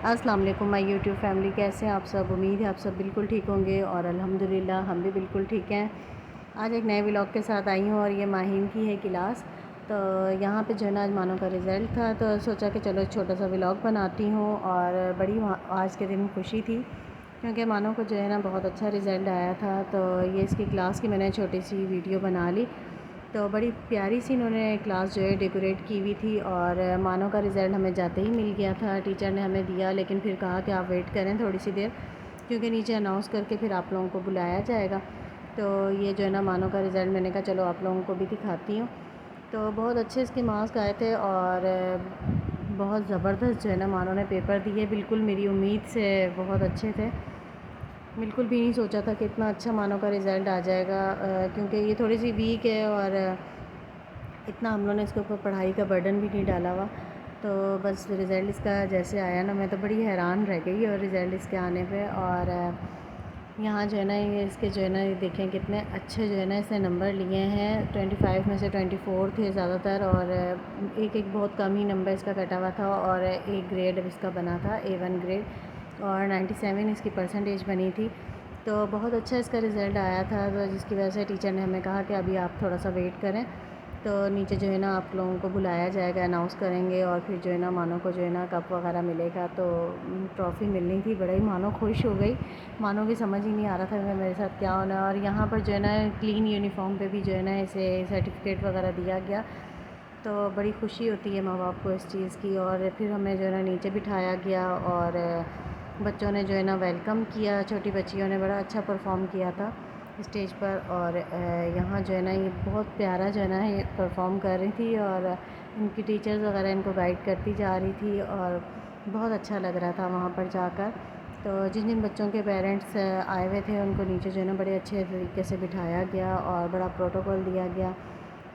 السلام علیکم مائی YouTube family, کیسے ہیں آپ سب؟ امید ہے آپ سب بالکل ٹھیک ہوں گے اور الحمدللہ ہم بھی بالکل ٹھیک ہیں۔ آج ایک نئے ولاگ کے ساتھ آئی ہوں اور یہ ماہین کی ہے کلاس۔ تو یہاں پہ جو ہے نا آج مانو کا رزلٹ تھا، تو سوچا کہ چلو چھوٹا سا ولاگ بناتی ہوں، اور بڑی آج کے دن خوشی تھی کیونکہ مانو کو جو ہے نا بہت اچھا رزلٹ آیا تھا۔ تو یہ اس کی کلاس کی میں نے چھوٹی سی ویڈیو بنا لی، تو بڑی پیاری سی انہوں نے کلاس جو ہے ڈیکوریٹ کی ہوئی تھی، اور مانو کا رزلٹ ہمیں جاتے ہی مل گیا تھا۔ ٹیچر نے ہمیں دیا، لیکن پھر کہا کہ آپ ویٹ کریں تھوڑی سی دیر، کیونکہ نیچے اناؤنس کر کے پھر آپ لوگوں کو بلایا جائے گا۔ تو یہ جو ہے نا مانو کا رزلٹ میں نے کہا چلو آپ لوگوں کو بھی دکھاتی ہوں۔ تو بہت اچھے اس کے مارکس آئے تھے، اور بہت زبردست جو ہے نا مانو نے پیپر دیے، بالکل میری امید سے بہت اچھے تھے۔ بالکل بھی نہیں سوچا تھا کہ اتنا اچھا مانو کا رزلٹ آ جائے گا، کیونکہ یہ تھوڑی سی ویک ہے اور اتنا ہم لوگوں نے اس کے اوپر پڑھائی کا برڈن بھی نہیں ڈالا ہوا۔ تو بس رزلٹ اس کا جیسے آیا نا، میں تو بڑی حیران رہ گئی اور رزلٹ اس کے آنے پہ۔ اور یہاں جو ہے نا یہ اس کے جو ہے نا یہ دیکھیں کتنے اچھے جو ہے نا اس نے نمبر لیے ہیں، 25 میں سے 24 تھے زیادہ تر، اور ایک بہت کم ہی نمبر اس کا کٹا ہوا تھا، اور ایک گریڈ اب اس کا بنا تھا A1 گریڈ، اور 97 اس کی پرسنٹیج بنی تھی۔ تو بہت اچھا اس کا رزلٹ آیا تھا، تو جس کی وجہ سے ٹیچر نے ہمیں کہا کہ ابھی آپ تھوڑا سا ویٹ کریں، تو نیچے جو ہے نا آپ لوگوں کو بلایا جائے گا، اناؤنس کریں گے، اور پھر جو ہے نا مانو کو جو ہے نا کپ وغیرہ ملے گا۔ تو ٹرافی ملنی تھی، بڑا ہی مانو خوش ہو گئی، مانو کی سمجھ ہی نہیں آ رہا تھا کہ میرے ساتھ کیا ہونا ہے۔ اور یہاں پر جو ہے نا کلین یونیفارم پہ بھی جو ہے نا اسے سرٹیفکیٹ وغیرہ دیا گیا، تو بڑی خوشی ہوتی ہے ماں باپ کو اس چیز کی۔ اور پھر ہمیں جو ہے نا نیچے بٹھایا گیا، اور بچوں نے جو ہے نا ویلکم کیا، چھوٹی بچیوں نے بڑا اچھا پرفارم کیا تھا اسٹیج پر، اور یہاں جو ہے نا یہ بہت پیارا جو ہے نا یہ پرفارم کر رہی تھی، اور ان کی ٹیچرز وغیرہ ان کو گائیڈ کرتی جا رہی تھی، اور بہت اچھا لگ رہا تھا وہاں پر جا کر۔ تو جن جن بچوں کے پیرنٹس آئے ہوئے تھے ان کو نیچے جو ہے نا بڑے اچھے طریقے سے بٹھایا گیا، اور بڑا پروٹوکول دیا گیا۔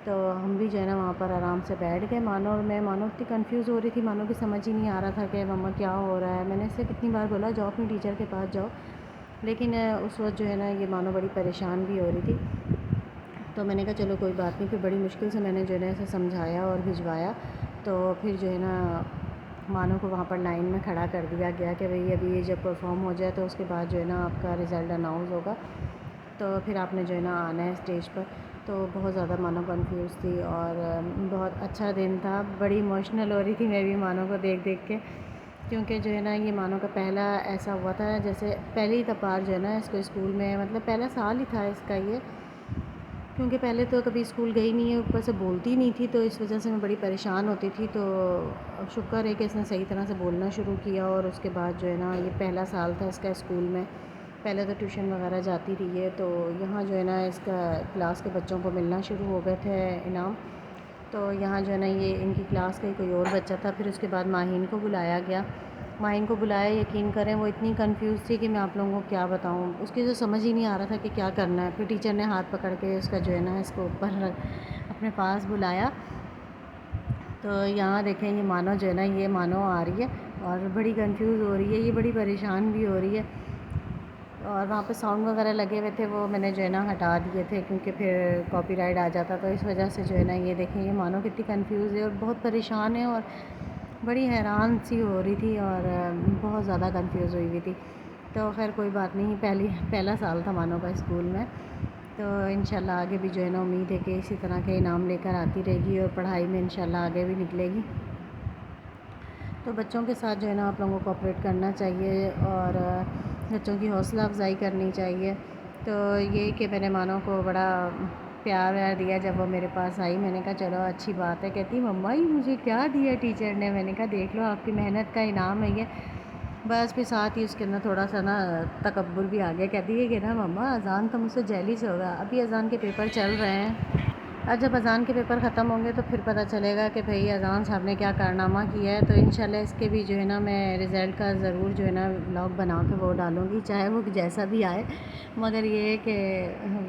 تو ہم بھی جو ہے نا وہاں پر آرام سے بیٹھ گئے، مانو اور میں، مانو اتنی کنفیوز ہو رہی تھی، مانو کی سمجھ ہی نہیں آ رہا تھا کہ مما کیا ہو رہا ہے۔ میں نے اس سے کتنی بار بولا جاؤ اپنی ٹیچر کے پاس جاؤ، لیکن اس وقت جو ہے نا یہ مانو بڑی پریشان بھی ہو رہی تھی۔ تو میں نے کہا چلو کوئی بات نہیں، پھر بڑی مشکل سے میں نے جو ہے نا اسے سمجھایا اور بھجوایا۔ تو پھر جو ہے نا مانو کو وہاں پر لائن میں کھڑا کر دیا گیا کہ بھئی ابھی یہ جب پرفارم ہو جائے تو اس کے بعد جو ہے نا آپ کا رزلٹ اناؤنس ہوگا، تو پھر آپ نے جو ہے نا آنا ہے اسٹیج پر۔ تو بہت زیادہ مانو کنفیوز تھی، اور بہت اچھا دن تھا، بڑی ایموشنل ہو رہی تھی میں بھی مانو کو دیکھ دیکھ کے، کیونکہ جو ہے نا یہ مانو کا پہلا ایسا ہوا تھا جیسے پہلی بار جو ہے نا اس کو اسکول میں، مطلب پہلا سال ہی تھا اس کا یہ، کیونکہ پہلے تو کبھی اسکول گئی نہیں ہے، اوپر سے بولتی نہیں تھی، تو اس وجہ سے میں بڑی پریشان ہوتی تھی۔ تو شکر ہے کہ اس نے صحیح طرح سے بولنا شروع کیا، اور اس کے بعد جو ہے نا یہ پہلا سال تھا اس کا اسکول میں، پہلے تو ٹیوشن وغیرہ جاتی رہی ہے۔ تو یہاں جو ہے نا اس کا کلاس کے بچوں کو ملنا شروع ہو گئے تھے انعام، تو یہاں جو ہے نا یہ ان کی کلاس کا ہی کوئی اور بچہ تھا۔ پھر اس کے بعد ماہین کو بلایا گیا، ماہین کو بلایا، یقین کریں وہ اتنی کنفیوز تھی کہ میں آپ لوگوں کو کیا بتاؤں، اس کی تو سمجھ ہی نہیں آ رہا تھا کہ کیا کرنا ہے۔ پھر ٹیچر نے ہاتھ پکڑ کے اس کا جو ہے نا اس کو اوپر اپنے پاس بلایا۔ تو یہاں دیکھیں یہ مانو جو ہے نا یہ مانو آ رہی ہے اور بڑی کنفیوز ہو رہی ہے، یہ بڑی پریشان بھی ہو رہی ہے، اور وہاں پہ ساؤنڈ وغیرہ لگے ہوئے تھے وہ میں نے جو ہے نا ہٹا دیے تھے، کیونکہ پھر کاپی رائٹ آ جاتا، تو اس وجہ سے جو ہے نا یہ دیکھیں یہ مانو کتنی کنفیوز ہے اور بہت پریشان ہے، اور بڑی حیران سی ہو رہی تھی، اور بہت زیادہ کنفیوز ہوئی ہوئی تھی۔ تو خیر کوئی بات نہیں، پہلا سال تھا مانو کا اسکول میں، تو انشاءاللہ آگے بھی جو ہے نا امید ہے کہ اسی طرح کے انعام لے کر آتی رہے گی، اور پڑھائی میں انشاءاللہ آگے بھی نکلے گی۔ تو بچوں کے ساتھ جو ہے نا آپ لوگوں کو کوآپریٹ کرنا چاہیے، اور بچوں کی حوصلہ افزائی کرنی چاہیے۔ تو یہ کہ میں نے مانو کو بڑا پیار ویار دیا جب وہ میرے پاس آئی، میں نے کہا چلو اچھی بات ہے، کہتی مما یہ مجھے کیا دیا ٹیچر نے، میں نے کہا دیکھ لو آپ کی محنت کا انعام ہے یہ۔ بس پھر ساتھ ہی اس کے اندر تھوڑا سا نا تکبر بھی آ گیا، کہتی ہے کہ نا مما اذان تو مجھ سے جیلس ہوگا، ابھی اذان کے پیپر چل رہے ہیں، اور جب اذان کے پیپر ختم ہوں گے تو پھر پتہ چلے گا کہ بھئی اذان صاحب نے کیا کارنامہ کیا ہے۔ تو انشاءاللہ اس کے بھی جو ہے نا میں رزلٹ کا ضرور جو ہے نا ولاگ بنا کے وہ ڈالوں گی، چاہے وہ جیسا بھی آئے، مگر یہ ہے کہ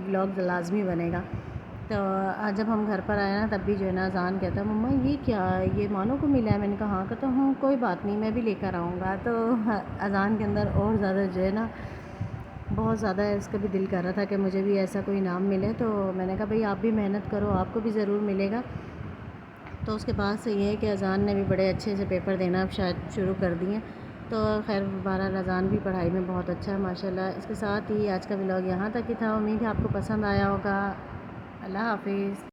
ولاگ لازمی بنے گا۔ تو جب ہم گھر پر آئے نا تب بھی جو ہے نا اذان کہتا ہے مما یہ کیا یہ مانو کو ملا ہے، میں نے کہا ہاں، کہتا ہوں کوئی بات نہیں میں بھی لے کر آؤں گا۔ تو اذان کے اندر اور زیادہ جو ہے نا بہت زیادہ اس کا بھی دل کر رہا تھا کہ مجھے بھی ایسا کوئی انعام ملے، تو میں نے کہا بھئی آپ بھی محنت کرو آپ کو بھی ضرور ملے گا۔ تو اس کے بعد سے یہ ہے کہ اذان نے بھی بڑے اچھے سے پیپر دینا اب شاید شروع کر دیے، تو خیر بہرحال اذان بھی پڑھائی میں بہت اچھا ہے ماشاءاللہ۔ اس کے ساتھ ہی آج کا ولاگ یہاں تک ہی تھا، امید ہے آپ کو پسند آیا ہوگا۔ اللہ حافظ۔